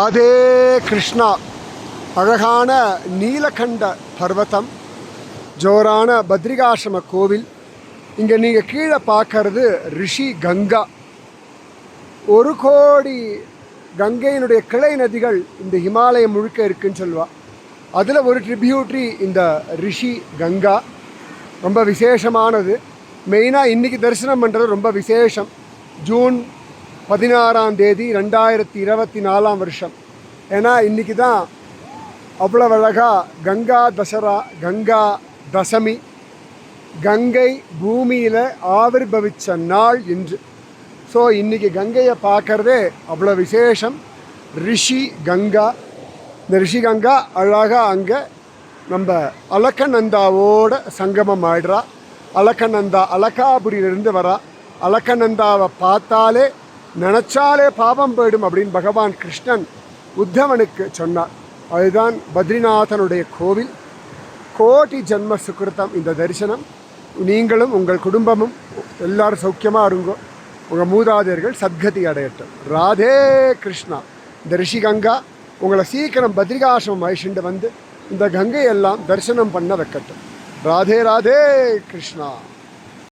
அதே கிருஷ்ணா. அழகான நீலகண்ட பர்வதம், ஜோரான பத்ரிகாசிரம கோவில். இங்கே நீங்கள் கீழே பார்க்கறது ரிஷி கங்கா. 1 கோடி கங்கையினுடைய கிளை நதிகள் இந்த ஹிமாலயம் முழுக்க இருக்குன்னு சொல்லுவாள். அதில் ஒரு ட்ரிபியூட்ரி இந்த ரிஷி கங்கா. ரொம்ப விசேஷமானது. மெயினாக இன்றைக்கி தரிசனம் பண்ணுறது ரொம்ப விசேஷம். ஜூன் 16ஆம் தேதி 2024 வருஷம். ஏன்னா இன்றைக்கி தான் அவ்வளோ அழகாக கங்கா தசரா, கங்கா தசமி, கங்கை பூமியில் ஆவிர்பவித்த நாள் இன்று. ஸோ இன்றைக்கி கங்கையை பார்க்குறதே அவ்வளோ விசேஷம். ரிஷி கங்கா. இந்த ரிஷி கங்கா அழகாக அங்கே நம்ம அலக்கநந்தாவோட சங்கமம் ஆயிடுறா. அலக்கநந்தா அலக்காபுரியிலிருந்து வரா. அலக்கநந்தாவை பார்த்தாலே நினச்சாலே பாவம் போயிடும் அப்படின்னு பகவான் கிருஷ்ணன் உத்தவனுக்கு சொன்னார். அதுதான் பத்ரிநாதனுடைய கோவில். கோடி ஜன்ம சுக்கிருத்தம் இந்த தரிசனம். நீங்களும் உங்கள் குடும்பமும் எல்லாரும் சௌக்கியமாக இருங்கோ. உங்கள் மூதாதையர்கள் சத்கதி அடையட்டும். ராதே கிருஷ்ணா. இந்த ரிஷி கங்கா உங்களை சீக்கிரம் பத்ரிகாசிரமம் அழிச்சுட்டு வந்து இந்த கங்கையெல்லாம் தரிசனம் பண்ண வைக்கட்டும். ராதே ராதே கிருஷ்ணா.